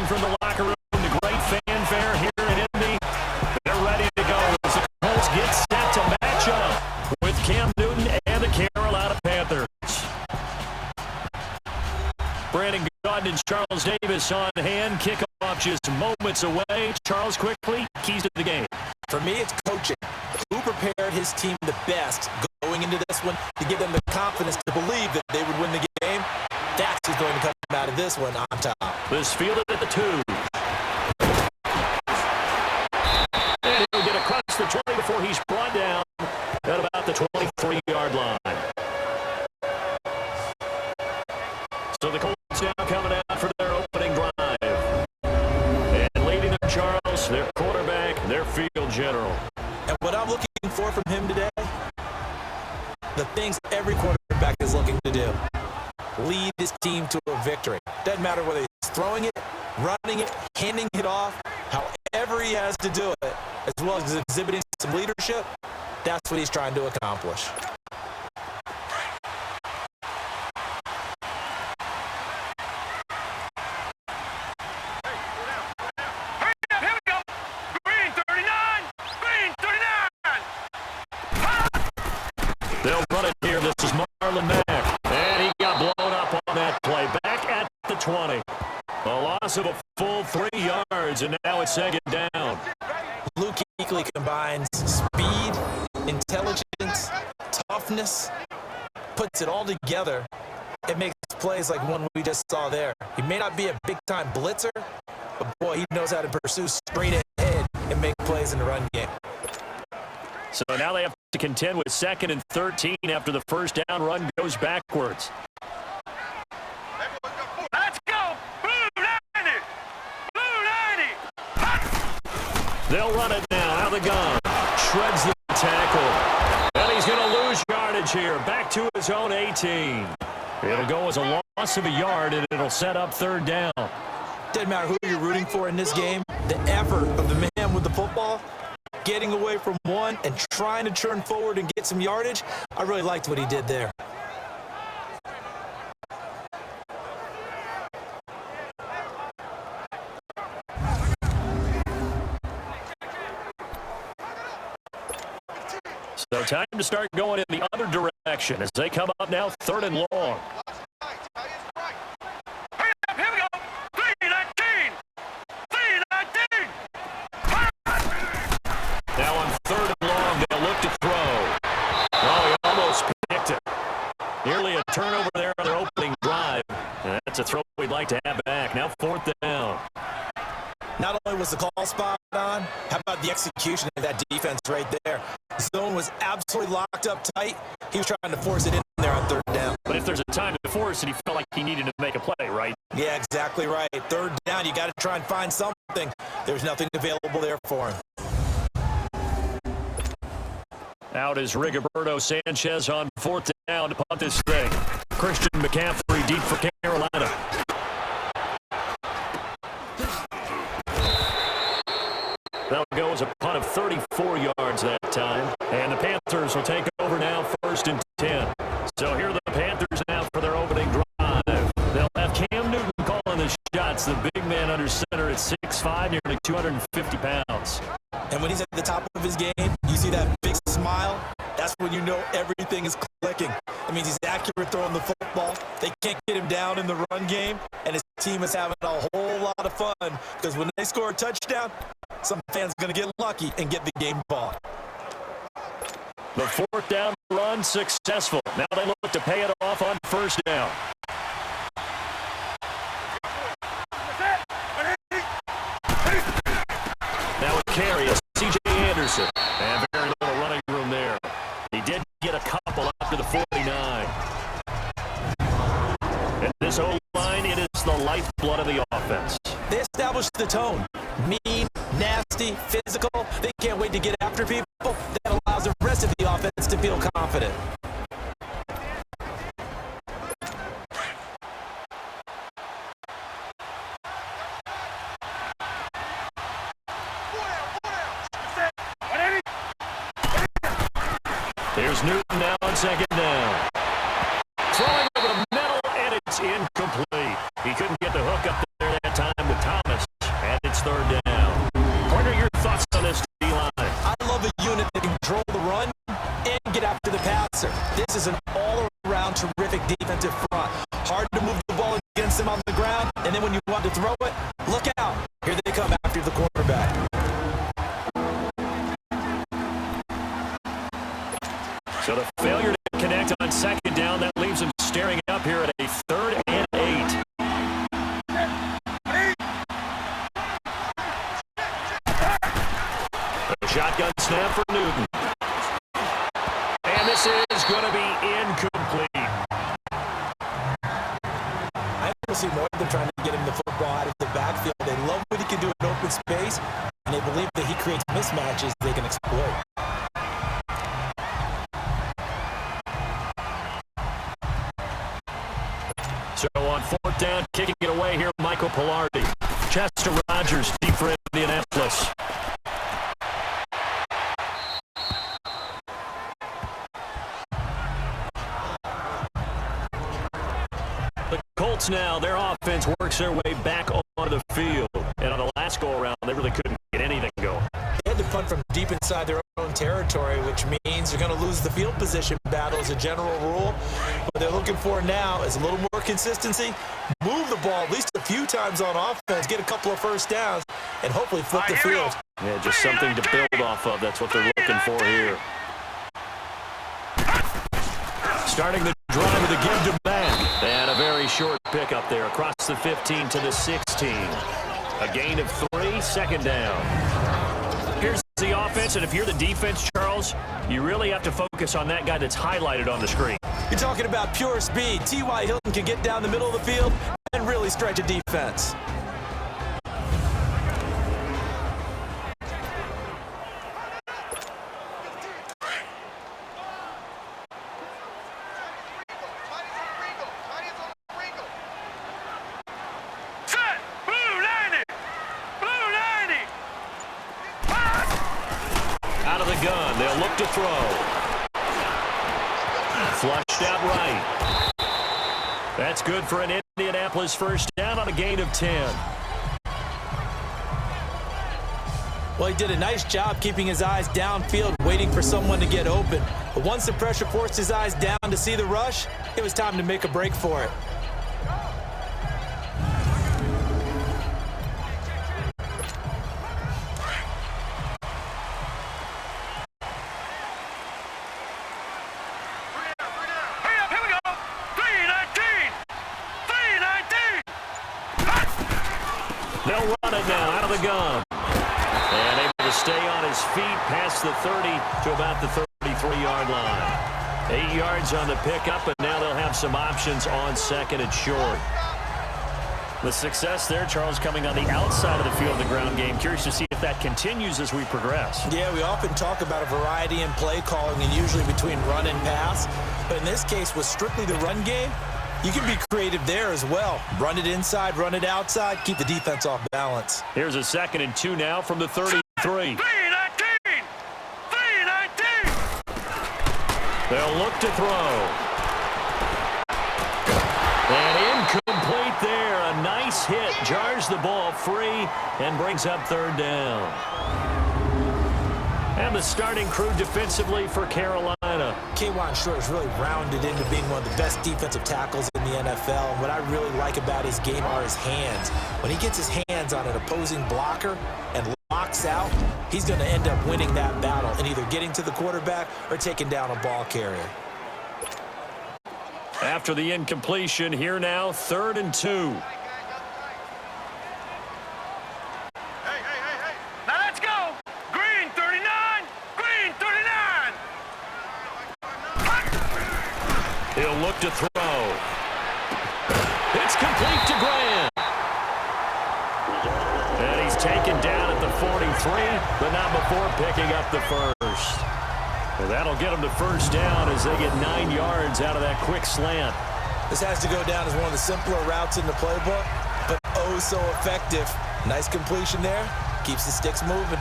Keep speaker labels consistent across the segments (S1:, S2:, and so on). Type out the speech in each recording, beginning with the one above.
S1: from the locker room. The great fanfare here in Indy. They're ready to go as the Colts get set to match up with Cam Newton and the Carolina Panthers. Brandon Gaudin and Charles Davis on hand. Kickoff just moments away. Charles, quickly, keys to the game.
S2: For me, it's coaching. Who prepared his team the best going into this one to give them the confidence to believe that they would win the game? That's who's going to come out of this one on top.
S1: This fielded at the 2. And he'll get across the 20 before he's brought down at about the 23-yard line. So the Colts now coming out for their opening drive. And leading them, Charles, their quarterback, their field general.
S2: And what I'm looking for from him today, the things every quarterback is looking to do. Lead his team to a victory. Doesn't matter whether he's throwing it, running it, handing it off, however he has to do it, as well as exhibiting some leadership, that's what he's trying to accomplish.
S1: They'll run it here. This is Marlon Mack. And he got blown up on that play. Back at the 20. A loss of a full 3 yards, and now it's second down.
S2: Luke Kuechly combines speed, intelligence, toughness, puts it all together. It makes plays like one we just saw there. He may not be a big-time blitzer, but boy, he knows how to pursue straight ahead and make plays in the run game.
S1: So now they have to contend with 2nd and 13 after the first down run goes backwards.
S3: Let's go! Blue 90! Blue 90!
S1: They'll run it now. Out of the gun. Shreds the tackle. And he's going to lose yardage here. Back to his own 18. It'll go as a loss of a yard, and it'll set up 3rd down.
S2: Doesn't matter who you're rooting for in this game. The effort of the man with the football, getting away from one and trying to turn forward and get some yardage, I really liked what he did there.
S1: So time to start going in the other direction as they come up now 3rd and long.
S3: Here we go! 3-19! 3-19!
S1: Now on 3rd and long, they'll look to throw. Oh, he almost picked it. Nearly a turnover there on their opening drive. And that's a throw we'd like to have back. Now 4th down.
S2: Not only was the call spot on, how about the execution of that defense right there? The zone was absolutely locked up tight. He was trying to force it in there on 3rd down.
S1: But if there's a time to force it, he felt like he needed to make a play, right?
S2: Yeah, exactly right. 3rd down, you got to try and find something. There's nothing available there for him.
S1: Out is Rigoberto Sanchez on 4th down to punt this thing. Christian McCaffrey deep for Carolina. That'll go as a punt of 34 yards that time. And the Panthers will take over now 1st and 10. So here are the Panthers now for their opening drive. They'll have Cam Newton calling the shots. The big man under center at 6'5", nearly 250 pounds.
S2: And when he's at the top of his game, you see that big smile, that's when you know everything is clicking. That means he's accurate throwing the football. They can't get him down in the run game, and his team is having a whole lot of fun because when they score a touchdown, some fans are going to get lucky and get the game ball.
S1: The 4th down run successful. Now they look to pay it off on 1st down. Now a carry of C.J. Anderson. And very little running room there. He did get a couple after the 49. And this O-line, it is the lifeblood of the offense.
S2: They established the tone. Mean, nasty, physical. They can't wait to get after people. That allows the rest of the offense to feel confident.
S1: Here's Newton now on 2nd down. Throwing over the middle, and it's incomplete. He couldn't get the hook up there that time with Thomas.
S2: him on the ground, and then when you want to throw it, look out. Here they come after the quarterback.
S1: So the failure to connect on second down, that leaves him staring up here at a 3rd and 8. A shotgun snap for Newton. And this is going to be incomplete.
S2: I don't see more than trying to get him the football out of the backfield. They love what he can do in open space, and they believe that he creates mismatches they can exploit.
S1: So on 4th down, kicking it away here, Michael Pilardi. Chester Rogers, deep for Indianapolis. The Colts now, their offense works their way back onto the field. And on the last go-around, they really couldn't get anything going.
S2: They had to punt from deep inside their own territory, which means they're going to lose the field position battle as a general rule. What they're looking for now is a little more consistency, move the ball at least a few times on offense, get a couple of first downs, and hopefully flip the field.
S1: Yeah, just something to build off of. That's what they're looking for here. Starting the drive with a give to back. And a very short pickup there across the 15 to the 16. A gain of 3, 2nd down. Here's the offense, and if you're the defense, Charles, you really have to focus on that guy that's highlighted on the screen.
S2: You're talking about pure speed. T.Y. Hilton can get down the middle of the field and really stretch a defense.
S3: Set. Blue 90. Blue 90.
S1: Out of the gun, they'll look to throw. Flushed out right. That's good for an Indianapolis first down on a gain of 10.
S2: Well, he did a nice job keeping his eyes downfield, waiting for someone to get open. But once the pressure forced his eyes down to see the rush, it was time to make a break for it.
S3: Here we go. 319. 319.
S1: They'll run it now out of the gun. And able to stay on his feet past the 30 to about the 33-yard line. 8 yards on the pickup, and now they'll have some options on 2nd and short. The success there, Charles, coming on the outside of the field, the ground game. Curious to see if that continues as we progress.
S2: Yeah, we often talk about a variety in play calling and usually between run and pass. But in this case, with strictly the run game, you can be creative there as well. Run it inside, run it outside, keep the defense off balance.
S1: Here's a 2nd and 2 now from the 33.
S3: 319. 319.
S1: They'll look to throw. And incomplete there. A nice hit. Jars the ball free and brings up 3rd down. And the starting crew defensively for Carolina.
S2: K'Wan Short is really rounded into being one of the best defensive tackles in the NFL. And what I really like about his game are his hands. When he gets his hands on an opposing blocker and locks out, he's going to end up winning that battle and either getting to the quarterback or taking down a ball carrier.
S1: After the incompletion, here now, 3rd and 2.
S3: Now let's go. Green 39. Green 39.
S1: He'll look to throw. It's complete to Grant. And he's taken down at the 43, but not before picking up the first. And that'll get him to first down as they get 9 yards out of that quick slant.
S2: This has to go down as one of the simpler routes in the playbook, but oh so effective. Nice completion there. Keeps the sticks moving.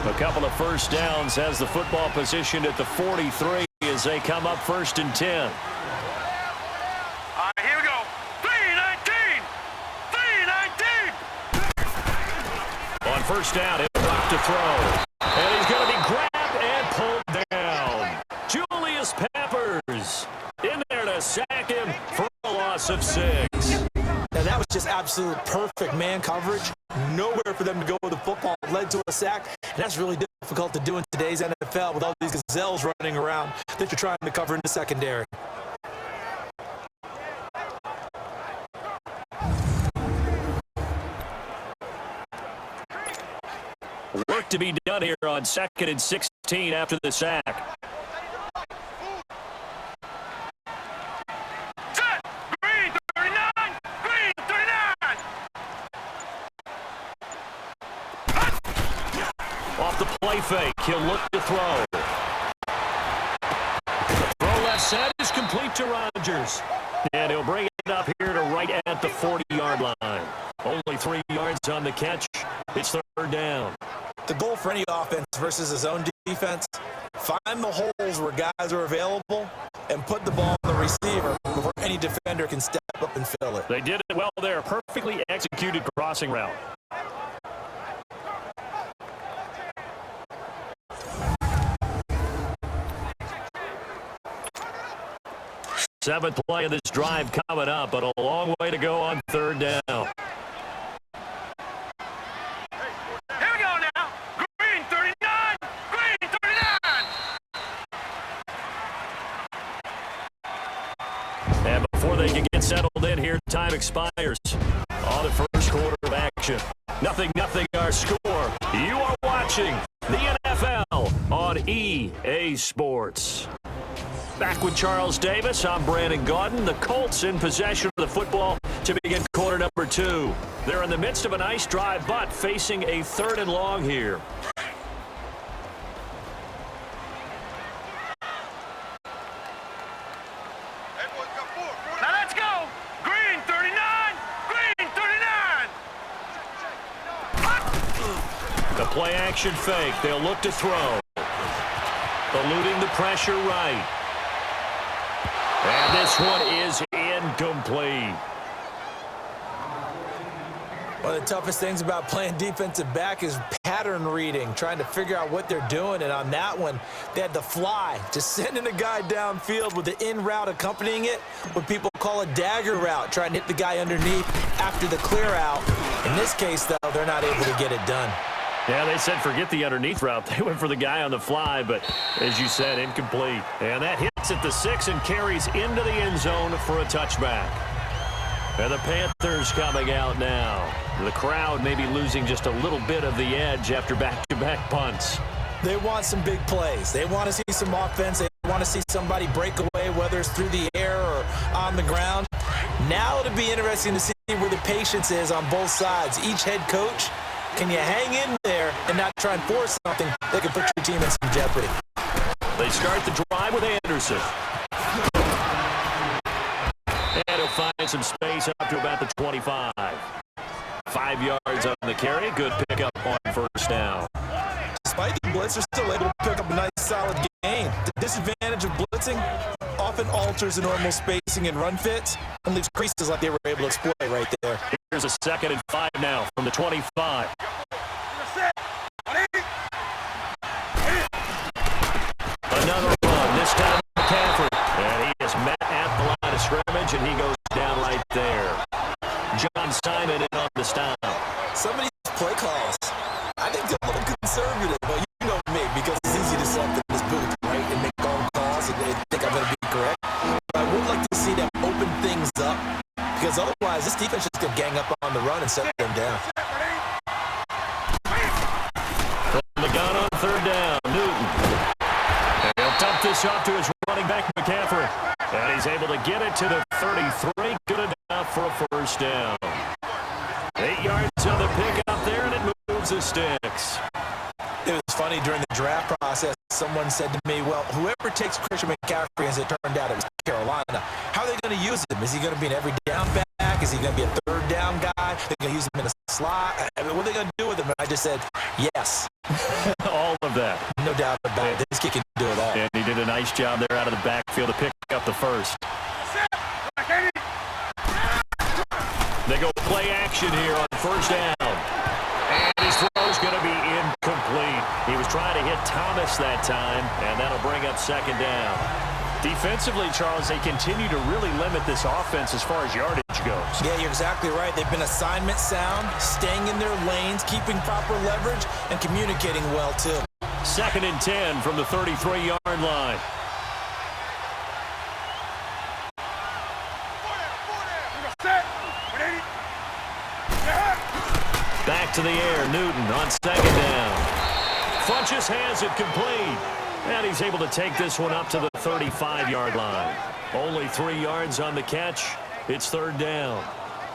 S1: A couple of first downs has the football positioned at the 43 as they come up 1st and 10.
S3: All right, here we go. 319. 319.
S1: On first down, he'll drop to throw. And he's going to be grabbed and Dallas Peppers in there to sack him for a loss of 6.
S2: Now, that was just absolute perfect man coverage. Nowhere for them to go with the football. It led to a sack, and that's really difficult to do in today's NFL with all these gazelles running around that you're trying to cover in the secondary.
S1: Work to be done here on 2nd and 16 after the sack.
S3: Set. Green 39. Green 39.
S1: Off the play fake, he'll look to throw. The throw left side is complete to Rodgers. And he'll bring it up here to right at the 40-yard line. Only 3 yards on the catch. It's 3rd down.
S2: The goal for any offense versus his own defense, find the holes where guys are available and put the ball on the receiver before any defender can step up and fill it.
S1: They did it well there. Perfectly executed crossing route. Seventh play of this drive coming up, but a long way to go on 3rd down.
S3: Here we go now. Green 39. Green 39.
S1: And before they can get settled in here, time expires on the first quarter of action. 0-0 our score. You are watching the NFL on EA Sports. Back with Charles Davis, I'm Brandon Gaudin. The Colts in possession of the football to begin quarter number 2. They're in the midst of a nice drive, but facing a 3rd and long here.
S3: Now let's go. Green 39. Green 39.
S1: The play action fake. They'll look to throw. Eluding the pressure right. And this one is incomplete.
S2: One of the toughest things about playing defensive back is pattern reading, trying to figure out what they're doing. And on that one, they had to fly, just sending a guy downfield with the in route accompanying it, what people call a dagger route, trying to hit the guy underneath after the clear out. In this case, though, they're not able to get it done.
S1: Yeah, they said forget the underneath route. They went for the guy on the fly, but as you said, incomplete. And that hits at the 6 and carries into the end zone for a touchback. And the Panthers coming out now. The crowd maybe losing just a little bit of the edge after back-to-back punts.
S2: They want some big plays. They want to see some offense. They want to see somebody break away, whether it's through the air or on the ground. Now it'll be interesting to see where the patience is on both sides. Each head coach, can you hang in there and not try and force something that could put your team in some jeopardy?
S1: They start the drive with Anderson. And he'll find some space up to about the 25. 5 yards on the carry. Good pickup on 1st down.
S2: Despite the blitz, they're still able to pick up a nice, solid gain. The disadvantage of blitzing often alters the normal spacing and run fits and leaves creases like they were able to exploit right there.
S1: Here's a 2nd and 5 now from the 25. Another run, this time McCaffrey. And he is met at the line of scrimmage, and he goes down right there. John Simon in on the stop.
S2: Some of these play calls, I think they're a little conservative. Well, you know me, because it's easy to sit in this booth, right, and make all calls and they think I'm going to be correct. But I would like to see them open things up, because otherwise this defense just could gang up on the run and set them down.
S1: From the gun on 3rd down, Newton. And he'll dump this off to his running back, McCaffrey. And he's able to get it to the 33. Good enough for a 1st down. 8 yards on the pickup there, and it moves the sticks.
S2: It was funny during the draft process. Someone said to me, well, whoever takes Christian McCaffrey, as it turned out, it was Carolina. How are they going to use him? Is he going to be an every down back? Is he going to be a 3rd down guy? They're going to use him in a slot? I mean, what are they going to do with him? And I just said, yes.
S1: All of that.
S2: No doubt about it. This kid can do it all.
S1: And he did a nice job there out of the backfield to pick up the 1st. They go play action here on 1st down. And his throw's going to be incomplete. He was trying to hit Wyatt Thomas that time, and that'll bring up second down.
S4: Defensively, Charles, they continue to really limit this offense as far as yardage goes.
S2: Yeah, you're exactly right. They've been assignment sound, staying in their lanes, keeping proper leverage, and communicating well, too.
S1: 2nd and 10 from the 33-yard line. Back to the air, Newton on 2nd down. Funchess has it complete. And he's able to take this one up to the 35-yard line. Only 3 yards on the catch. It's 3rd down.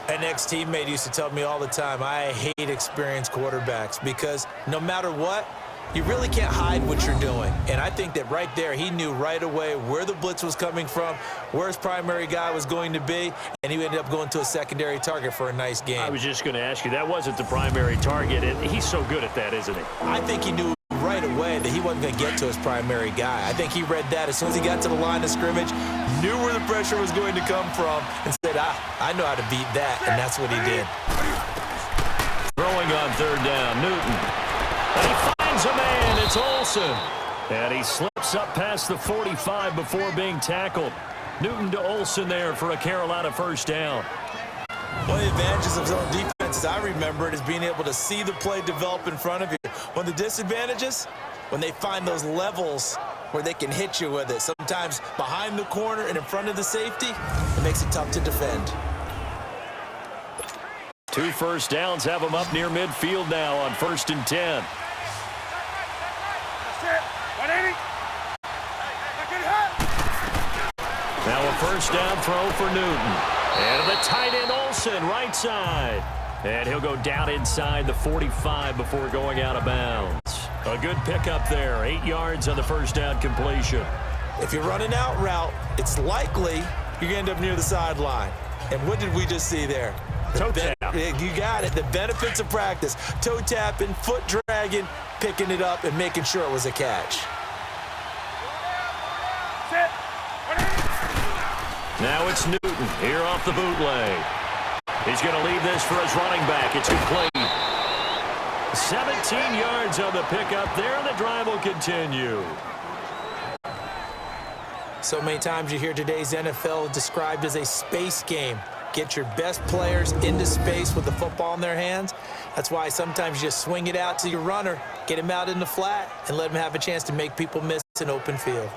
S2: An ex-teammate used to tell me all the time, I hate experienced quarterbacks because no matter what, you really can't hide what you're doing. And I think that right there, he knew right away where the blitz was coming from, where his primary guy was going to be, and he ended up going to a secondary target for a nice game.
S1: I was just going to ask you, that wasn't the primary target. And he's so good at that, isn't he?
S2: I think he knew right away that he wasn't going to get to his primary guy. I think he read that as soon as he got to the line of scrimmage, knew where the pressure was going to come from, and said, I know how to beat that, and that's what he did.
S1: Throwing on 3rd down, Newton. And he finds a man, it's Olsen. And he slips up past the 45 before being tackled. Newton to Olsen there for a Carolina 1st down.
S2: One of the advantages of zone defense, as I remember it, is being able to see the play develop in front of you. One of the disadvantages, when they find those levels where they can hit you with it, sometimes behind the corner and in front of the safety, it makes it tough to defend.
S1: 2 1st downs have him up near midfield now on 1st and 10. Now a 1st down throw for Newton. And the tight end Olsen, right side. And he'll go down inside the 45 before going out of bounds. A good pickup there. 8 yards on the 1st down completion.
S2: If you're running out route, it's likely you're going to end up near the sideline. And what did we just see there?
S1: Toe tap.
S2: You got it. The benefits of practice. Toe tapping, foot dragging, picking it up, and making sure it was a catch.
S1: Now it's Newton here off the bootleg. He's going to leave this for his running back. It's complete. 17 yards on the pickup there, and the drive will continue.
S2: So many times you hear today's NFL described as a space game. Get your best players into space with the football in their hands. That's why sometimes you just swing it out to your runner, get him out in the flat, and let him have a chance to make people miss an open field.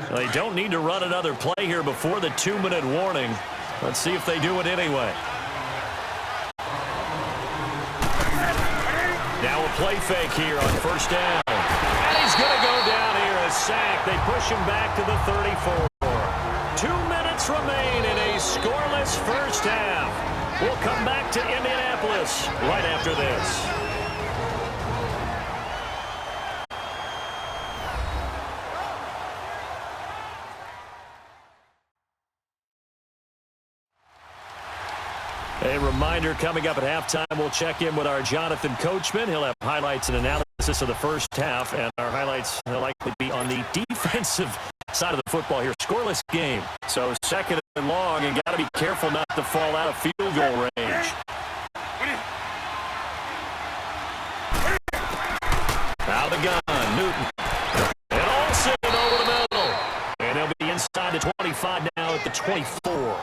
S1: They don't need to run another play here before the 2-minute warning. Let's see if they do it anyway. Now a play fake here on 1st down. And he's going to go down here, a sack. They push him back to the 34. 2 minutes remain in a scoreless 1st half. We'll come back to Indianapolis right after this. A reminder coming up at halftime, we'll check in with our Jonathan Coachman. He'll have highlights and analysis of the 1st half, and our highlights will likely be on the defensive side of the football here. Scoreless game. So 2nd and long, and got to be careful not to fall out of field goal range. Out of the gun, Newton. And Olsen over the middle. And they'll be inside the 25 now at the 24.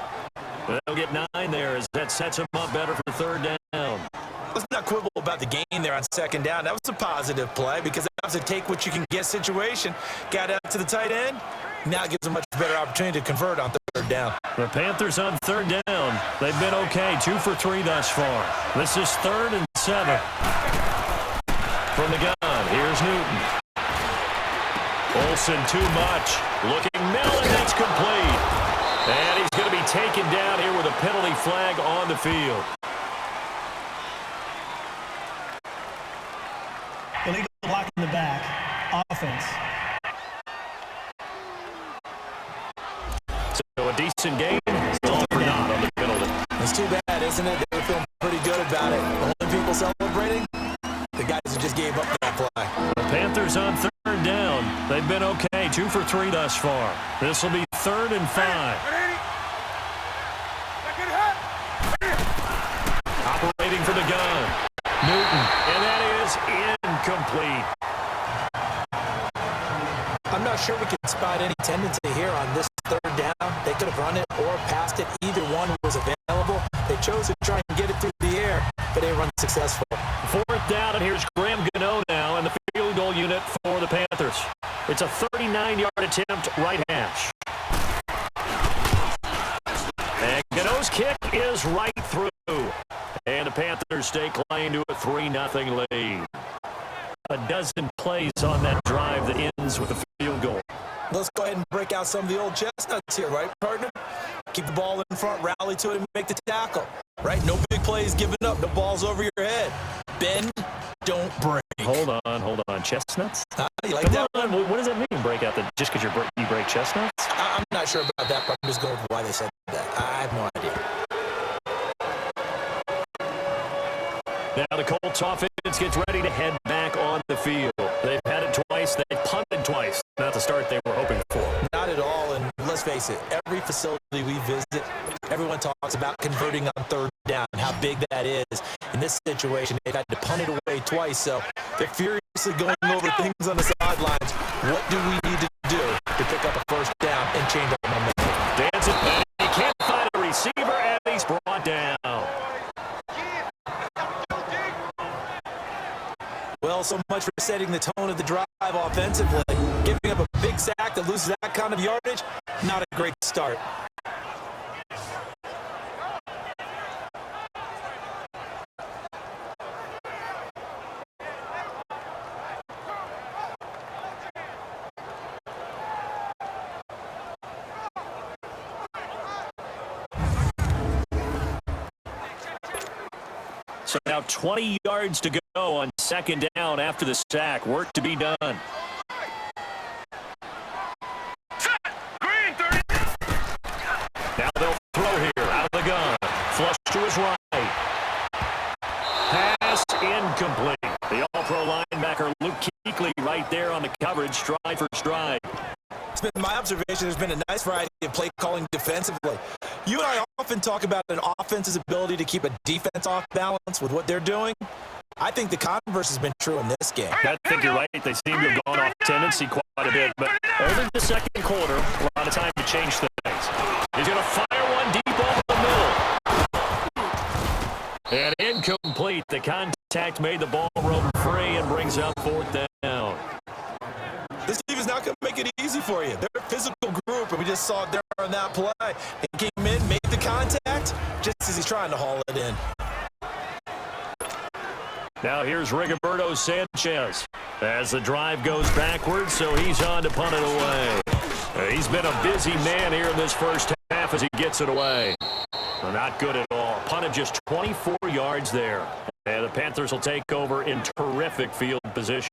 S1: They'll get 9 there as that sets them up better for 3rd down.
S2: Let's not quibble about the gain there on 2nd down. That was a positive play because that was a take what you can get situation. Got out to the tight end. Now it gives them a much better opportunity to convert on 3rd down.
S1: The Panthers on 3rd down. They've been okay, 2 for 3 thus far. This is 3rd and 7. From the gun, here's Newton. Olsen too much. Looking middle, and that's complete. And he's going to be taken down here with a penalty flag on the field.
S5: Illegal block in the back. Offense.
S1: So a decent game. All for naught on the penalty.
S2: It's too bad, isn't it? They were feeling pretty good about it. The only people celebrating, the guys who just gave up that play.
S1: The Panthers on 3rd down. They've been okay, 2 for 3 thus far. This will be 3rd and 5. from the gun. Newton, and that is incomplete.
S2: I'm not sure we can spot any tendency here on this third down. They could have run it or passed it. Either one was available. They chose to try and get it through the air, but they were unsuccessful.
S1: Fourth down, and here's Graham Gano now in the field goal unit for the Panthers. It's a 39-yard attempt, right hash. And Gano's kick is right through. And the Panthers stay claim to a 3-0 lead. A dozen plays on that drive that ends with a field goal.
S2: Let's go ahead and break out some of the old chestnuts here, right, partner? Keep the ball in front, rally to it, and make the tackle. Right? No big plays given up. No balls over your head. Bend, don't break.
S1: Hold on. Chestnuts?
S2: You like that?
S1: Come on. What does that mean, break out? Just because you break chestnuts?
S2: I'm not sure about that, but I'm just going with why they said that. I have no idea.
S1: Now the Colts offense gets ready to head back on the field. They've had it twice. They've punted twice. Not the start they were hoping for.
S2: Not at all, and let's face it, every facility we visit, everyone talks about converting on third down, how big that is. In this situation, they've had to punt it away twice, so they're furiously going over things on the sidelines. What do we need to do to pick up a first down and change our momentum?
S1: Dancing, but he can't find a receiver, and he's brought down.
S2: Well, so much for setting the tone of the drive offensively. Giving up a big sack that loses that kind of yardage, not a great start.
S1: So now 20 yards to go on second down after the sack. Work to be done.
S3: Green 30.
S1: Now they'll throw here out of the gun. Flush to his right. Pass incomplete. The all-pro linebacker Luke Kuechly right there on the coverage, stride for stride.
S2: It's been my observation there's been a nice variety of play calling defensively. You and I often talk about an offense's ability to keep a defense off balance with what they're doing. I think the converse has been true in this game.
S1: I think you're right. They seem to have gone off tendency quite a bit, but over the second quarter, a lot of time to change things. He's going to fire one deep over the middle. And incomplete. The contact made the ball roam free and brings up fourth down.
S2: This team is not going to make it easy for you. They're a physical group, and we just saw it there on that play. He came in, made the contact, just as he's trying to haul it in.
S1: Now here's Rigoberto Sanchez as the drive goes backwards, so he's on to punt it away. He's been a busy man here in this first half as he gets it away. Not good at all. Punted just 24 yards there. And the Panthers will take over in terrific field position.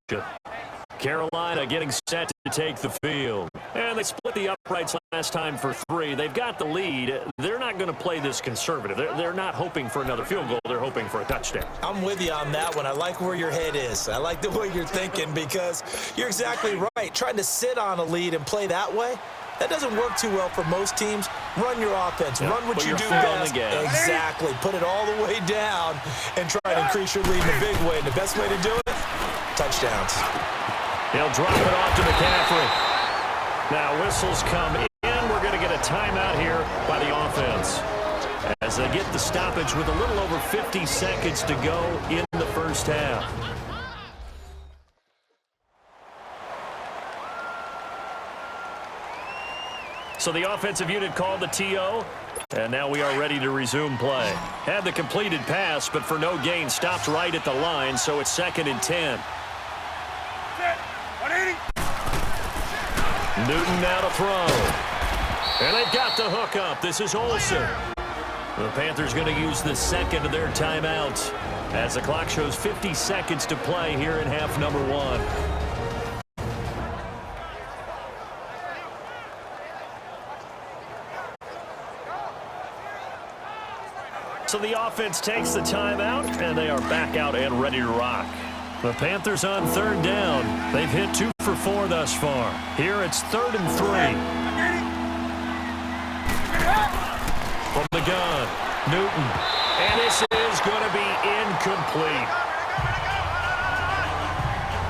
S1: Carolina getting set to take the field. And they split the uprights last time for 3. They've got the lead. They're not going to play this conservative. They're not hoping for another field goal. They're hoping for a touchdown.
S2: I'm with you on that one. I like where your head is. I like the way you're thinking because you're exactly right. Trying to sit on a lead and play that way, that doesn't work too well for most teams. Run your offense. Run what you do best. Exactly. Put it all the way down and try and increase your lead in a big way. And the best way to do it, touchdowns.
S1: He'll drop it off to McCaffrey. Now whistles come in. We're going to get a timeout here by the offense as they get the stoppage with a little over 50 seconds to go in the first half. So the offensive unit called the TO, and now we are ready to resume play. Had the completed pass, but for no gain, stopped right at the line, so it's 2nd and 10. Newton now to throw. And they've got the hook up. This is Olsen. The Panthers going to use the second of their timeouts as the clock shows 50 seconds to play here in half number 1. So the offense takes the timeout, and they are back out and ready to rock. The Panthers on 3rd down. They've hit 2 for 4 thus far. Here it's 3rd and 3. From the gun, Newton.
S4: And this is going to be incomplete.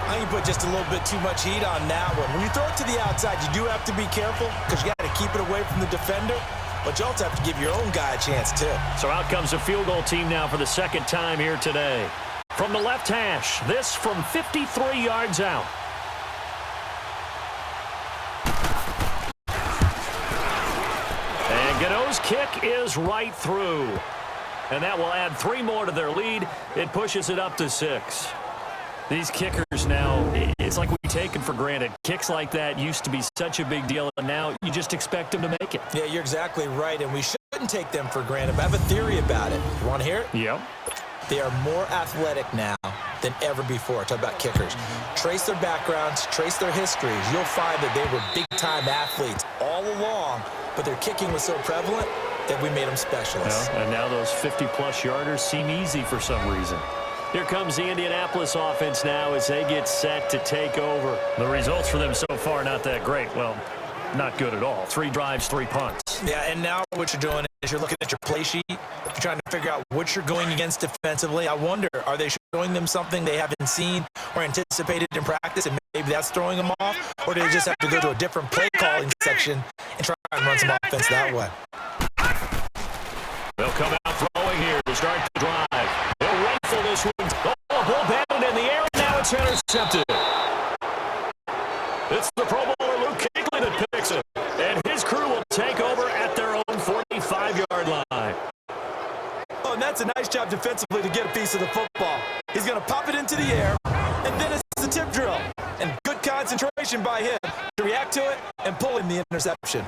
S2: I think you put just a little bit too much heat on that one. When you throw it to the outside, you do have to be careful because you got to keep it away from the defender, but you also have to give your own guy a chance too.
S4: So out comes a field goal team now for the second time here today. From the left hash, this from 53 yards out. And Gano's kick is right through. And that will add 3 more to their lead. It pushes it up to 6. These kickers now, it's like we take them for granted. Kicks like that used to be such a big deal, and now you just expect them to make it.
S2: Yeah, you're exactly right, and we shouldn't take them for granted. But I have a theory about it. You want to hear it?
S4: Yep.
S2: They are more athletic now than ever before. Talk about kickers. Trace their backgrounds, trace their histories. You'll find that they were big-time athletes all along, but their kicking was so prevalent that we made them specialists.
S4: Yeah, and now those 50-plus yarders seem easy for some reason. Here comes the Indianapolis offense now as they get set to take over. The results for them so far not that great. Well, not good at all. 3 drives, 3 punts.
S2: Yeah, and now what you're doing is you're looking at your play sheet. You're trying to figure out what you're going against defensively. I wonder, are they showing them something they haven't seen or anticipated in practice, and maybe that's throwing them off? Or do they just have to go to a different play calling section and try and run some offense that way?
S4: They'll come out throwing here to start the drive. They'll rifle this one. Oh, ball batted in the air, and now it's intercepted. It's the Pro Bowler Luke Kuechly that picks it, and his crew will take over at their own 45-yard line.
S2: Oh, and that's a nice job defensively to get a piece of the football. He's going to pop it into the air, and then it's a tip drill. And good concentration by him to react to it and pull in the interception.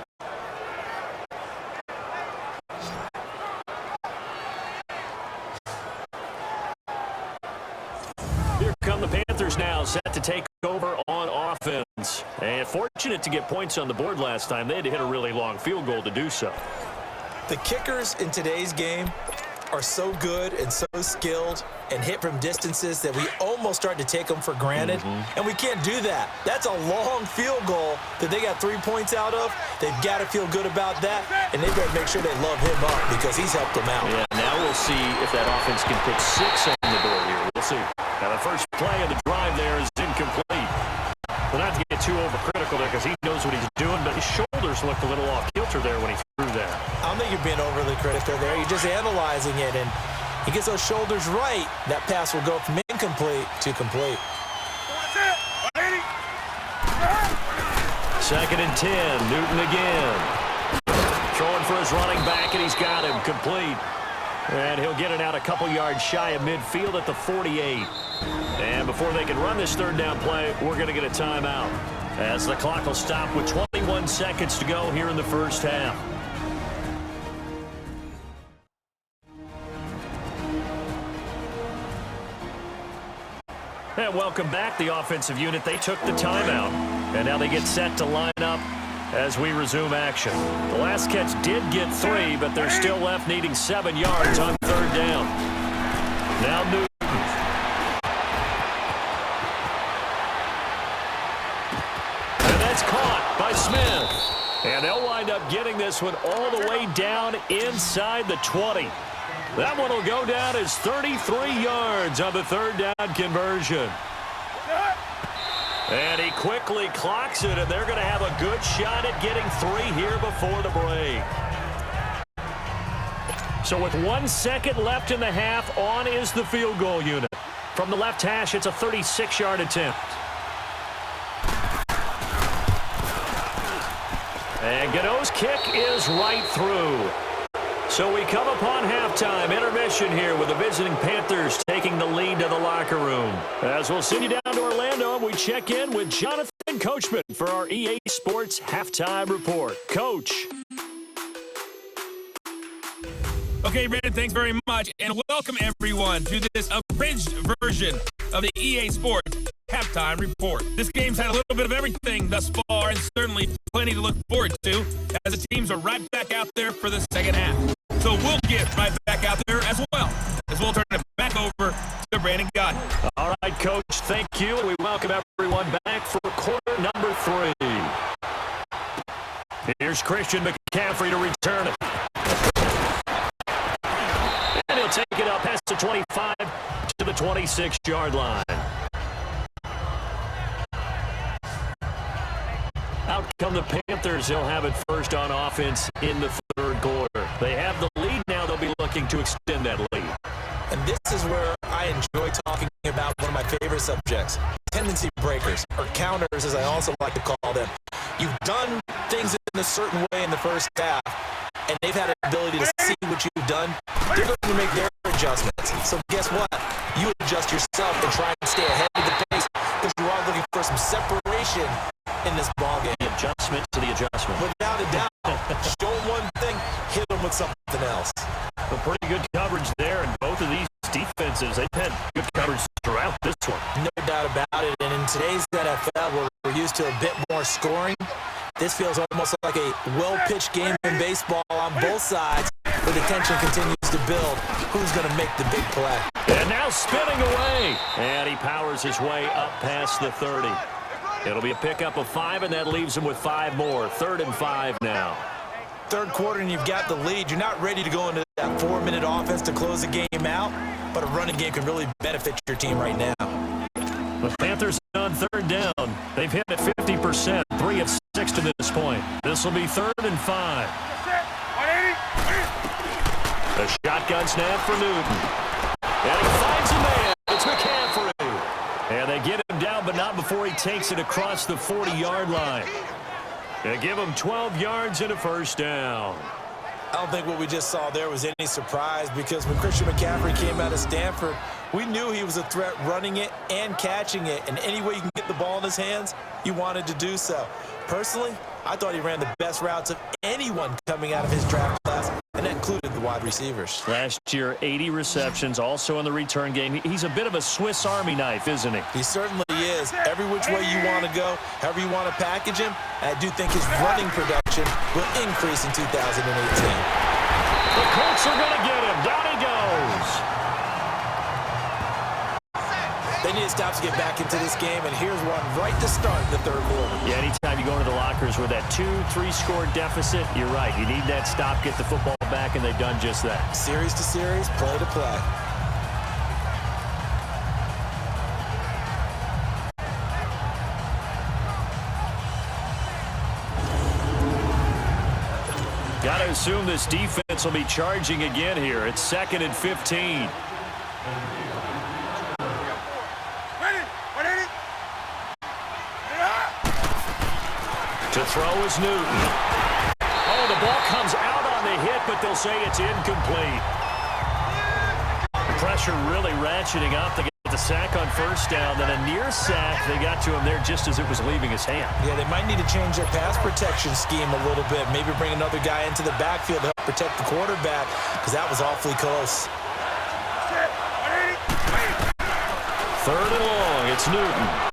S4: Here come the Panthers now, set to take over on offense. And fortunate to get points on the board last time. They had to hit a really long field goal to do so.
S2: The kickers in today's game are so good and so skilled and hit from distances that we almost start to take them for granted. And we can't do that. That's a long field goal that they got 3 points out of. They've got to feel good about that, and they better make sure they love him up because he's helped them out.
S4: Yeah, now we'll see if that offense can put 6 on the board here. We'll see. Now the first play of the drive there is incomplete. Well, not to get too overcritical there because he knows what he's doing, but his shoulders looked a little off-kilter there when he threw that.
S2: I don't think you're being overly critical there. You're just analyzing it, and he gets those shoulders right. That pass will go from incomplete to complete.
S4: Second and 10, Newton again. Throwing for his running back, and he's got him complete. And he'll get it out a couple yards shy of midfield at the 48. And before they can run this third down play, we're going to get a timeout, as the clock will stop with 21 seconds to go here in the first half. And welcome back, the offensive unit. They took the timeout, and now they get set to line up as we resume action. The last catch did get 3, but they're still left needing 7 yards on third down. Now Newton. And that's caught by Smith. And they'll wind up getting this one all the way down inside the 20. That one will go down as 33 yards on the third down conversion. And he quickly clocks it, and they're going to have a good shot at getting 3 here before the break. So with 1 second left in the half, on is the field goal unit. From the left hash, it's a 36-yard attempt. And Gano's kick is right through. So we come upon halftime intermission here with the visiting Panthers taking the lead to the locker room. As we'll send you down to Orlando, we check in with Jonathan Coachman for our EA Sports Halftime Report. Coach.
S6: Okay, Brandon, thanks very much, and welcome everyone to this abridged version of the EA Sports Halftime Report. This game's had a little bit of everything thus far, and certainly plenty to look forward to, as the teams are right back out there for the second half. So we'll get right back out there as well, as we'll turn it back over to Brandon Godden.
S4: All right, Coach, thank you. We welcome everyone back for quarter number 3. Here's Christian McCaffrey to return it. And he'll take it up past the 25 to the 26-yard line. Out come the Panthers. They'll have it first on offense in the third quarter. They have the lead now. They'll be looking to extend that lead.
S2: And this is where I enjoy talking about one of my favorite subjects, tendency breakers, or counters as I also like to call them. You've done things in a certain way in the first half, and they've had an ability to see what you've done. They're going to make their adjustments. So guess what? You adjust yourself and try and stay ahead of the pace because you are looking for some separation in this ballgame.
S4: Adjustment to the adjustment.
S2: Without a doubt. Show them one thing, hit them with something else.
S4: A pretty good coverage there, and both of these defenses, they've had good coverage throughout this one.
S2: No doubt about it. And in today's NFL, where we're used to a bit more scoring, this feels almost like a well-pitched game in baseball on both sides, where the tension continues to build. Who's going to make the big play?
S4: And now spinning away. And he powers his way up past the 30. It'll be a pickup of 5, and that leaves him with 5 more. 3rd and 5 now.
S2: Third quarter, and you've got the lead. You're not ready to go into that 4-minute offense to close the game out, but a running game can really benefit your team right now.
S4: The Panthers on 3rd down. They've hit at 50%, 3 of 6 to this point. This will be 3rd and 5. A shotgun snap for Newton. And he finds a man. It's McCaffrey. And they get him down, but not before he takes it across the 40-yard line. They give him 12 yards and a first down.
S2: I don't think what we just saw there was any surprise because when Christian McCaffrey came out of Stanford, we knew he was a threat running it and catching it. And any way you can get the ball in his hands, you wanted to do so. Personally, I thought he ran the best routes of anyone coming out of his draft class, and that included the wide receivers.
S4: Last year, 80 receptions, also in the return game. He's a bit of a Swiss Army knife, isn't he?
S2: He certainly is. Every which way you want to go, however you want to package him, I do think his running production will increase in 2018.
S4: The Colts are going to get him. Down he goes.
S2: They need to stop to get back into this game, and here's one right to start the third quarter.
S4: Yeah, anytime you go into the lockers with that 2-3 score deficit, you're right. You need that stop, get the football back, and they've done just that.
S2: Series to series, play to play.
S4: Got to assume this defense will be charging again here. It's 2nd and 15. To throw is Newton. Oh, the ball comes out on the hit, but they'll say it's incomplete. Pressure really ratcheting up to get the sack on first down. Then a near sack. They got to him there just as it was leaving his hand.
S2: Yeah, they might need to change their pass protection scheme a little bit. Maybe bring another guy into the backfield to help protect the quarterback, because that was awfully close.
S4: 3rd and long. It's Newton.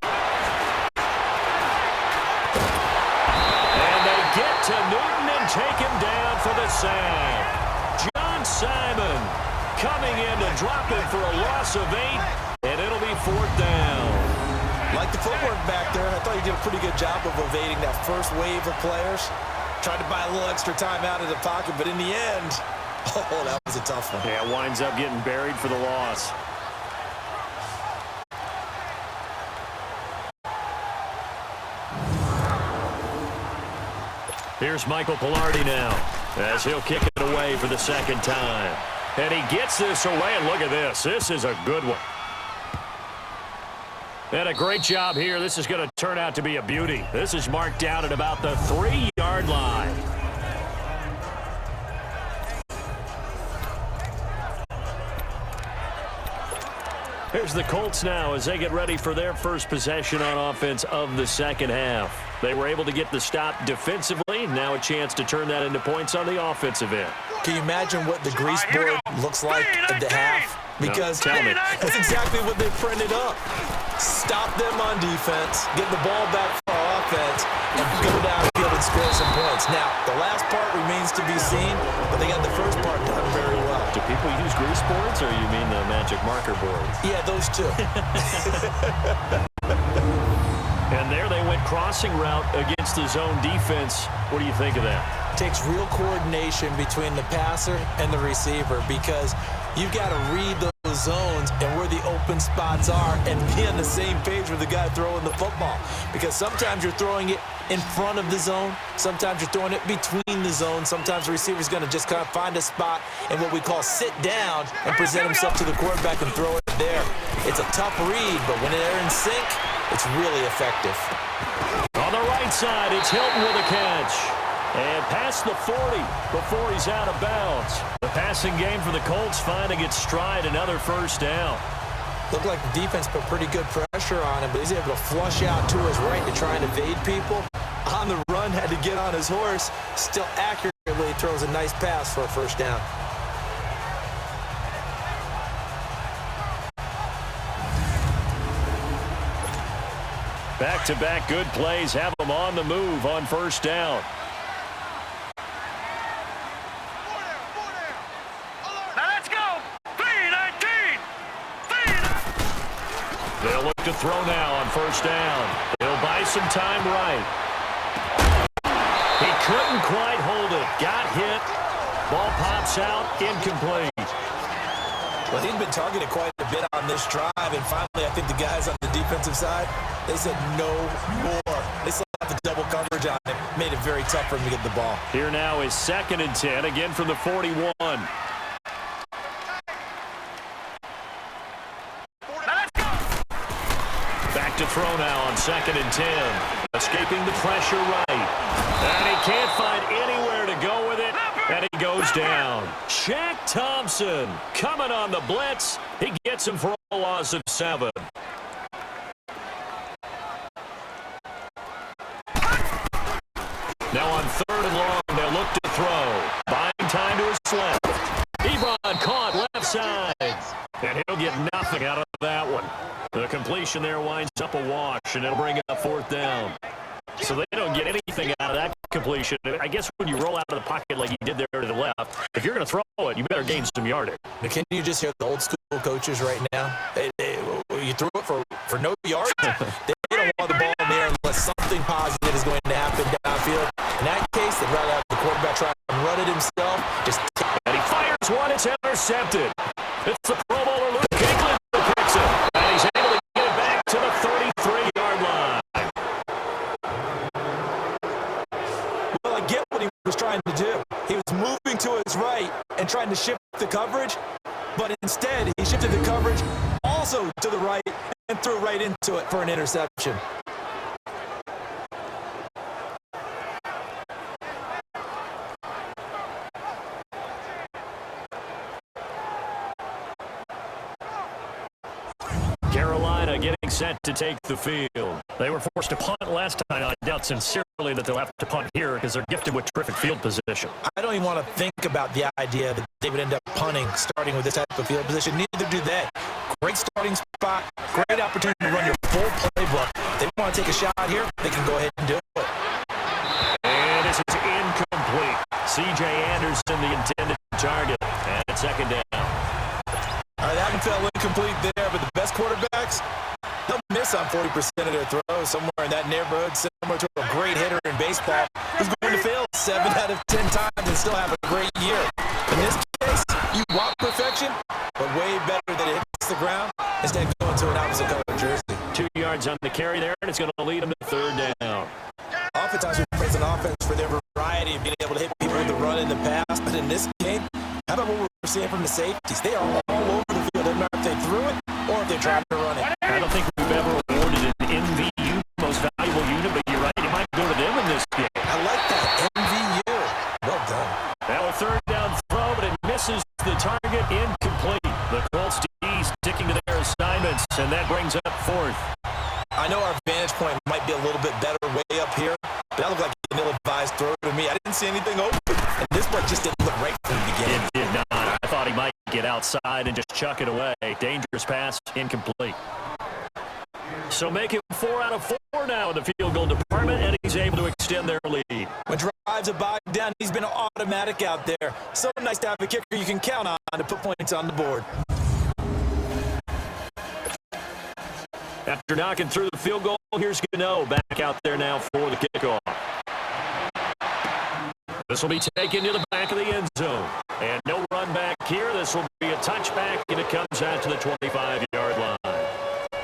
S4: To Newton and take him down for the sack. John Simon coming in to drop him for a loss of 8, and it'll be 4th down.
S2: Like the footwork back there, I thought he did a pretty good job of evading that first wave of players. Tried to buy a little extra time out of the pocket, but in the end, oh, that was a tough one.
S4: Yeah, winds up getting buried for the loss. Here's Michael Pilardi now as he'll kick it away for the 2nd time. And he gets this away, and look at this. This is a good one. And a great job here. This is going to turn out to be a beauty. This is marked down at about the 3-yard line. Here's the Colts now as they get ready for their first possession on offense of the second half. They were able to get the stop defensively. Now a chance to turn that into points on the offensive end.
S2: Can you imagine what the grease board looks like at the half? Because
S4: no, tell me.
S2: That's exactly what they printed up. Stop them on defense, get the ball back for offense, and go downfield and score some points. Now, the last part remains to be seen, but they got the first part done very well.
S4: Do people use grease boards, or you mean the magic marker boards?
S2: Yeah, those two.
S4: And there they went crossing route against the zone defense. What do you think of that?
S2: Takes real coordination between the passer and the receiver, because You've got to read those zones and where the open spots are and be on the same page with the guy throwing the football. Because sometimes you're throwing it in front of the zone. Sometimes you're throwing it between the zones. Sometimes the receiver's going to just kind of find a spot and what we call sit down and present himself to the quarterback and throw it there. It's a tough read, but when they're in sync, it's really effective.
S4: On the right side, it's Hilton with a catch. And past the 40 before he's out of bounds. The passing game for the Colts finding its stride, another first down.
S2: Looked like the defense put pretty good pressure on him, but he's able to flush out to his right to try and evade people. On the run, had to get on his horse. Still accurately throws a nice pass for a first down.
S4: Back-to-back good plays have them on the move on first down.
S3: Now let's go. 3-19.
S4: They'll look to throw now on first down. He'll buy some time right. He couldn't quite hold it. Got hit. Ball pops out. Incomplete.
S2: Well, he'd been targeted quite a bit on this drive, and finally I think the guys on the defensive side, they said no more. They still have the double coverage on him. Made it very tough for him to get the ball.
S4: Here now is 2nd and 10, again from the 41. Back to throw now on 2nd and 10. Escaping the pressure right. And he can't find anywhere to go with it. And he goes down. Shaq Thompson coming on the blitz. He gets him for a loss of 7. Now on 3rd and long, they'll look to throw. Buying time to his left. Ebron caught left side. And he'll get nothing out of that one. The completion there winds up a wash, and it'll bring up 4th down. So they don't get anything out of that completion. I guess when you roll out of the pocket like you did there to the left, if you're going to throw it, you better gain some yardage.
S2: Can you just hear the old school coaches right now? You threw it for no yards. They don't want the ball in the air unless something positive is going to happen downfield. In that case, they'd rather have the quarterback try and run it himself.
S4: And he fires one. It's intercepted. It's the Pro Bowler Luke Kuechly who picks it. And he's able to get it back to the 33-yard line.
S2: Well, I get what he was trying to do. He was moving to his right and trying to shift the coverage, but instead he shifted the coverage also to the right and threw right into it for an interception.
S4: Carolina getting set to take the field. They were forced to punt last time. I doubt sincerely that they'll have to punt here because they're gifted with terrific field position.
S2: I don't even want to think about the idea that they would end up punting starting with this type of field position. Neither do they. Great starting spot, great opportunity to run your full playbook. If they want to take a shot here, they can go ahead and do it.
S4: And this is incomplete. C.J. Anderson, the intended target, and it's 2nd down.
S2: All right, that one fell incomplete there, but the best quarterbacks, they'll miss on 40% of their throws somewhere in that neighborhood, similar to a great hitter in baseball who's going to fail 7 out of 10 times and still have a great year. In this case, you want perfection, but way better that it hits the ground instead of going to an opposite color jersey.
S4: 2 yards on the carry there, and it's going to lead them to 3rd down.
S2: Oftentimes we praise an offense for their variety of being able to hit people with the run in the pass, but in this game, how about what we're seeing from the safeties? They are all over the field. Doesn't matter if they threw it or if they're trying to run it.
S4: I don't think we've ever awarded an MVU, most valuable unit, but you're right, it might go to them in this game.
S2: I like that. MVU. Well done.
S4: Now a 3rd down throw, but it misses the target, incomplete. The Colts D sticking to their assignments, and that brings up 4th.
S2: I know our vantage point might be a little bit better way up here, but that looked like an ill-advised throw to me. I didn't see anything open, and this one just didn't look right from the beginning.
S4: It did not. I thought he might get outside and just chuck it away. Dangerous pass, incomplete. So make it 4 out of 4 now in the field goal department, and he's able to extend their lead.
S2: When drives are bogged down, he's been automatic out there. So nice to have a kicker you can count on to put points on the board.
S4: After knocking through the field goal, here's Gano back out there now for the kickoff. This will be taken to the back of the end zone. And no run back here. This will be a touchback, and it comes out to the 25-yard line.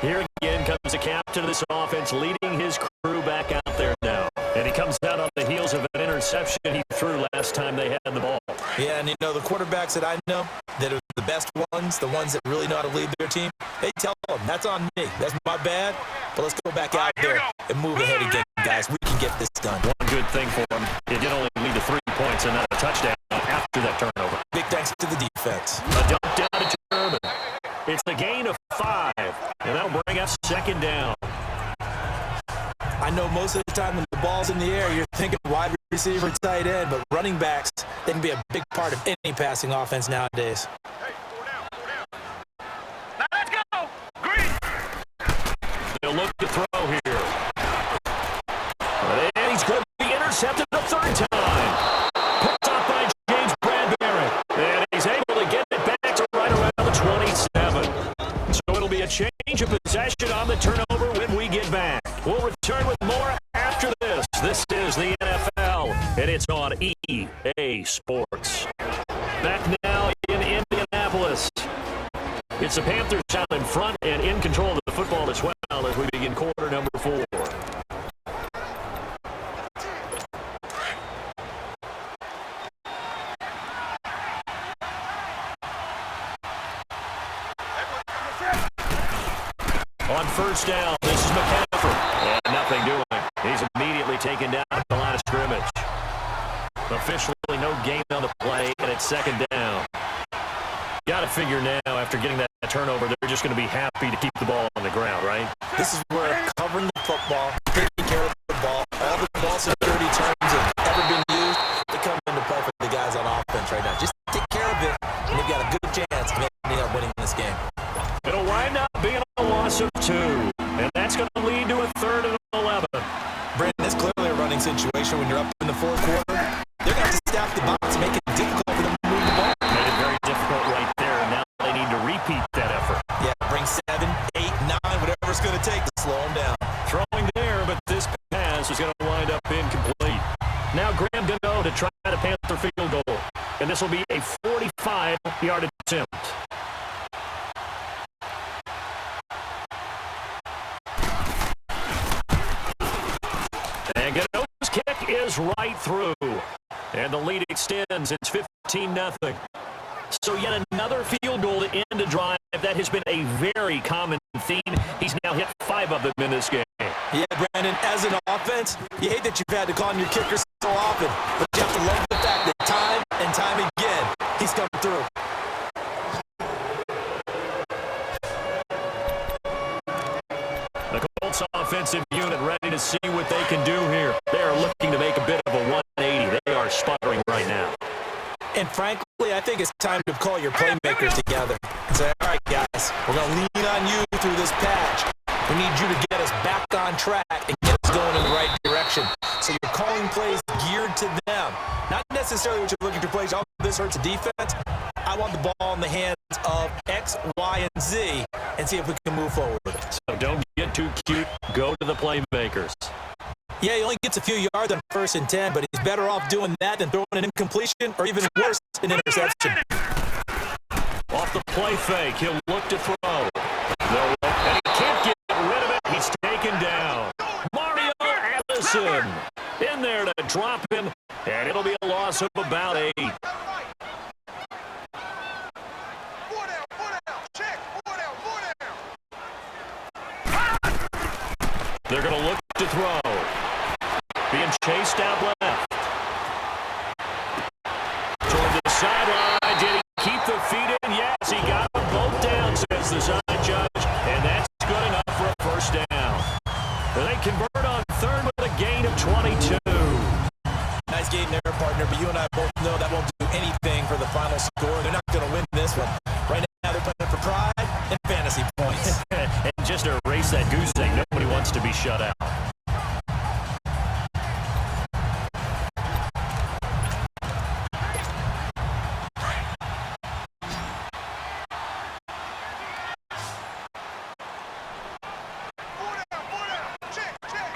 S4: Here again comes the captain of this offense, leading his crew back out there now. And he comes out on the heels of an interception he threw last time they had the ball.
S2: Yeah, and the quarterbacks that I know that are the best ones, the ones that really know how to lead their team, they tell them, that's on me. That's my bad. But let's go back out there and move ahead again, guys. We can get this done.
S4: One good thing for him, it did only lead to 3 points and not a touchdown after that turnover.
S2: Big thanks to the defense.
S4: A dump down to German. It's the gain of 5, and that'll bring us second down.
S2: I know most of the time when the ball's in the air, you're thinking wide receiver, tight end, but running backs, they can be a big part of any passing offense nowadays.
S3: Now let's go. Green.
S4: They'll look to throw here. And he's going to be intercepted the third time. Picked up by James Bradbury. And he's able to get it back to right around the 27. So it'll be a change of possession on the turnover when we get back. We'll return with more after this. This is the NFL, and it's on EA Sports. Back now in Indianapolis. It's the Panthers out in front and in control of the football as well as we begin quarter number 4. On first down, this is McCaffrey. And nothing doing. He's immediately taken down at the line of scrimmage. Officially no gain on the play, and it's second down. Got to figure now, after getting that turnover, they're just going to be happy to keep the ball on the ground, right?
S2: This is where covering the football, taking care of the ball, all the ball security terms have ever been used, they come into play for the guys on offense right now. Just take care of it, and they've got a good chance of ending up winning this game.
S4: It'll wind up being a loss of 2, and that's going to lead to a 3rd and 11.
S2: Brandon, it's clearly a running situation when you're up in the fourth quarter. They're going to have to staff the box, make it difficult for them to move the ball.
S4: Made it very difficult right there, and now they need to repeat that effort.
S2: Yeah, bring 7, 8, 9, whatever it's going to take to slow them down.
S4: Throwing there, but this pass is going to wind up incomplete. Now Graham going to go to try to Panther field goal, and this will be a 45-yard attempt. And Gano's kick is right through. And the lead extends. It's 15-0. So yet another field goal to end a drive. That has been a very common theme. He's now hit 5 of them in this game.
S2: Yeah, Brandon, as an offense, you hate that you've had to call on your kicker so often, but you have to love the fact that time and time again, he's coming through.
S4: The Colts offensive unit ready to see what they can do here. They are looking to make a bit of a 180. They are sputtering right now.
S2: And frankly, I think it's time to call your playmakers together and say, all right, guys, we're going to lean on you through this patch. We need you to get us back on track and get us going in the right direction. So you're calling plays geared to them. Not necessarily what you're looking to plays. Oh, this hurts a defense. I want the ball in the hands of X, Y, and Z and see if we can move forward with it.
S4: So don't get too cute. Go to the playmakers.
S2: Yeah, he only gets a few yards on 1st and 10, but he's better off doing that than throwing an incompletion or even worse, an interception.
S4: Off the play fake, he'll look to throw. And he can't get rid of it. He's taken down. Mario Allison in there to drop him, and it'll be a loss of about 8. They're going to look to throw. Being chased out left. Toward the sideline. Did he keep the feet in? Yes, he got them both down, says the side judge. And that's good enough for a first down. They convert on 3rd with a gain of 22.
S2: Nice game there, partner, but you and I both know that won't do anything for the final score. They're not going to win this one. Right now they're playing for pride and fantasy points.
S4: And just to erase that goose egg, nobody wants to be shut out.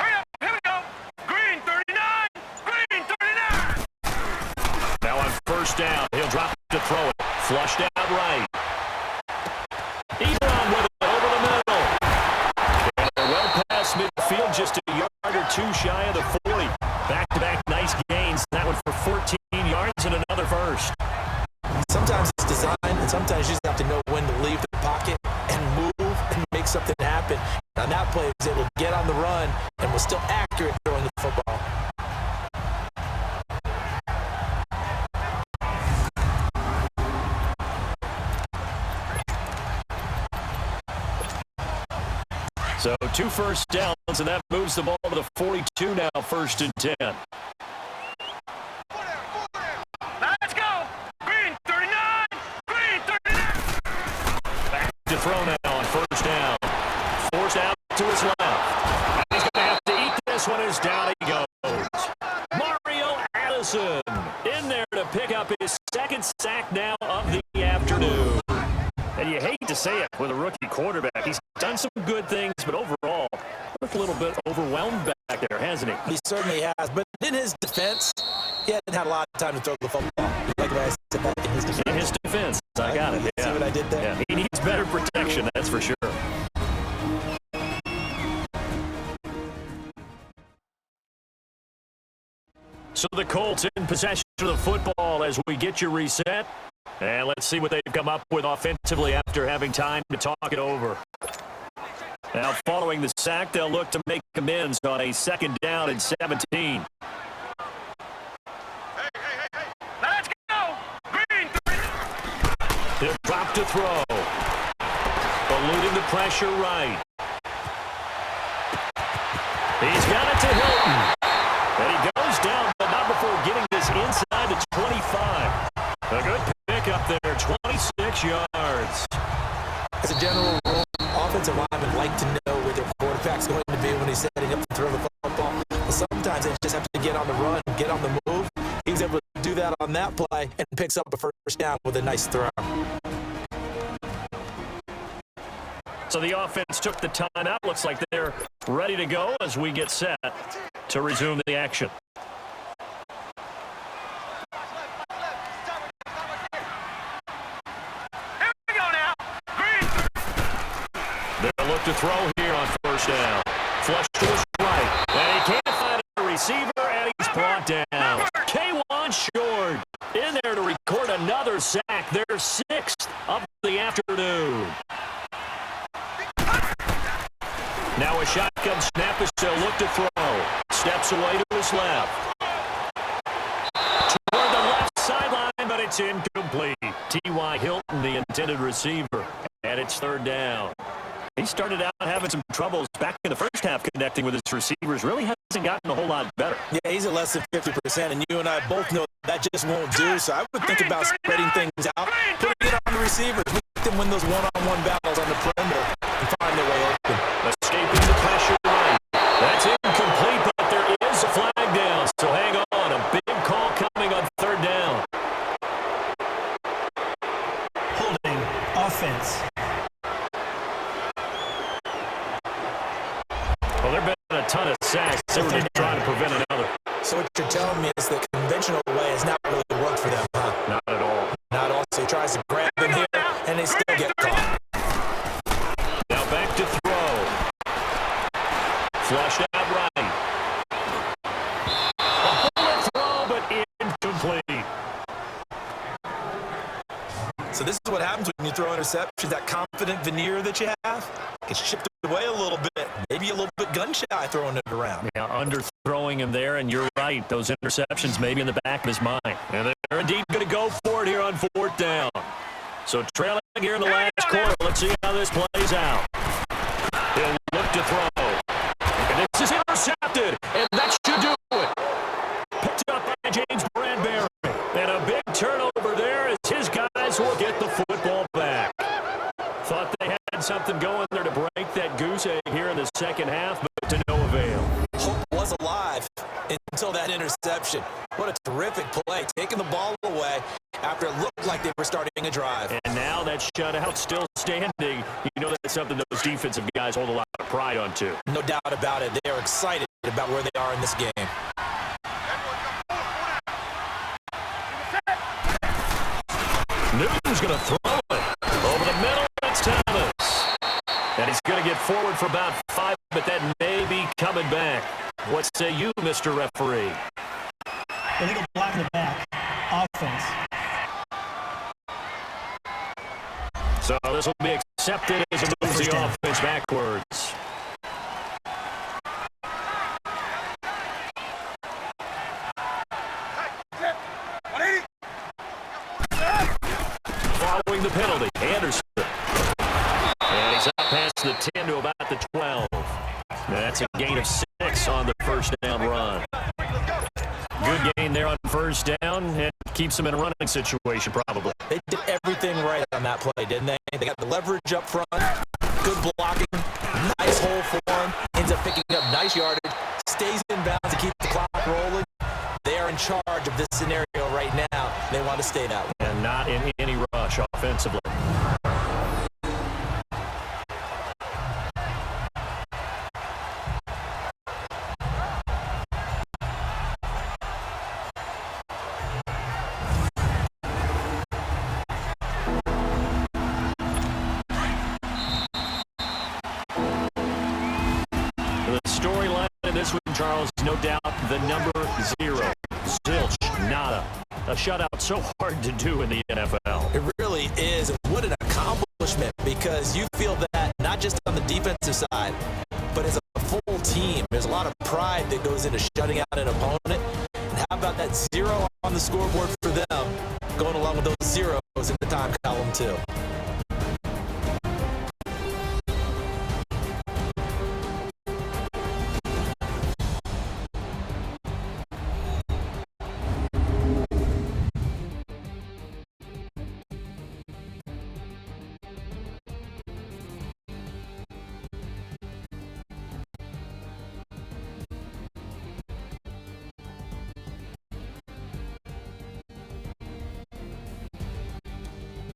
S3: Hurry up. Here we go. Green 39. Green 39.
S4: So 2 first downs, and that moves the ball to the 42 now, 1st and 10.
S3: Let's go. Green 39. Green 39.
S4: Back to throw now on 1st down. Forced out to his left. And he's going to have to eat this one as down he goes. Mario Addison in there to pick up his 2nd sack now of the afternoon. And you hate to say it with a rookie quarterback. He's done some good things, but overall, looked a little bit overwhelmed back there, hasn't he?
S2: He certainly has, but in his defense, he hadn't had a lot of time to throw the football. Like what I said back in his defense.
S4: In his defense, I got it.
S2: See what I did there?
S4: Yeah, he needs better protection, that's for sure. So the Colts in possession of the football as we get you reset. And let's see what they've come up with offensively after having time to talk it over. Now, following the sack, they'll look to make amends on a 2nd down and 17.
S3: Let's go. Green 39.
S4: He'll drop to throw. Eluding the pressure right. He's got it to Hilton. And he goes down, but not before getting this inside the 25. A good pick up there, 26 yards.
S2: As a general rule, offensive linemen like to know where their quarterback's going to be when he's setting up to throw the football. But sometimes they just have to get on the run, get on the move. He was able to do that on that play and picks up a 1st down with a nice throw.
S4: So the offense took the timeout. Looks like they're ready to go as we get set to resume the action.
S3: Here we go now. Green.
S4: They'll look to throw here on 1st down. Flush to his right. And he can't find a receiver, and he's brought down. K1 short in there to record another sack. Their 6th of the afternoon. Now a shotgun snap as they'll look to throw. Steps away to his left. Toward the left sideline, but it's incomplete. T.Y. Hilton, the intended receiver. And it's 3rd down. He started out having some troubles back in the first half connecting with his receivers. Really hasn't gotten a whole lot better.
S2: Yeah, he's at less than 50%, and you and I both know that just won't do. So I would think about spreading things out, putting it on the receivers. Let them win those one-on-one battles on the perimeter and find their way open.
S4: Escaping the pressure right. That's incomplete, but there is a flag down. So hang on. A big call coming on 3rd down.
S5: Holding offense.
S4: Well, there have been a ton of sacks. They were trying to prevent another.
S2: So what you're telling me is the conventional way has not really worked for them, huh?
S4: Not at all.
S2: Not all. So he tries to grab them here, and they still get caught.
S4: Now back to throw. Flushed out right. A bullet throw, but incomplete.
S2: So this is what happens when you throw interceptions. That confident veneer that you have gets chipped away a little bit. Maybe a little bit gun-shy throwing it around.
S4: Yeah, underthrowing him there, and you're right. Those interceptions maybe in the back of his mind. And they're indeed going to go for it here on 4th down. So trailing here in the last quarter. Let's see how this plays out. He'll look to throw. And this is intercepted, and that should do it. Picked up by James Bradbury. And a big turnover there as his guys will get the football back. Thought they had something going there to break that goose egg here in the 2nd half, but to no avail.
S2: Hope was alive until that interception. What a terrific play, taking the ball away after it looked like they were starting a drive.
S4: And now that shutout still standing. You know that's something those defensive guys hold a lot of pride on, too.
S2: No doubt about it. They are excited about where they are in this game.
S4: Newton's going to throw it over the middle. It's Thomas. And he's going to get forward for about 5, but that may be coming back. What say you, Mr. Referee?
S5: Illegal block in the back. Offense.
S4: So this will be accepted as it moves the offense backwards. Following the penalty, Anderson. And he's up past the 10 to about the 12. That's a gain of 6 on the first down run. Good gain there on first down, and keeps them in a running situation probably.
S2: They did everything right on that play, didn't they? They got the leverage up front, good blocking, nice hole for him, ends up picking up nice yardage, stays in bounds to keep the clock rolling. They are in charge of this scenario right now. They want to stay that way.
S4: And not in any rush offensively. The storyline in this one, Charles, no doubt the number 0. Zilch, nada. A shutout so hard to do in the NFL.
S2: It really is. What an accomplishment, because you feel that not just on the defensive side, but as a full team. There's a lot of pride that goes into shutting out an opponent. And how about that 0 on the scoreboard for them, going along with those zeros in the time column too.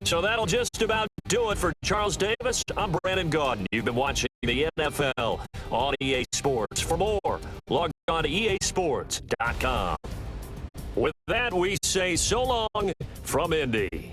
S4: So that'll just about do it for Charles Davis. I'm Brandon Gaudin. You've been watching the NFL on EA Sports. For more, log on to easports.com. With that, we say so long from Indy.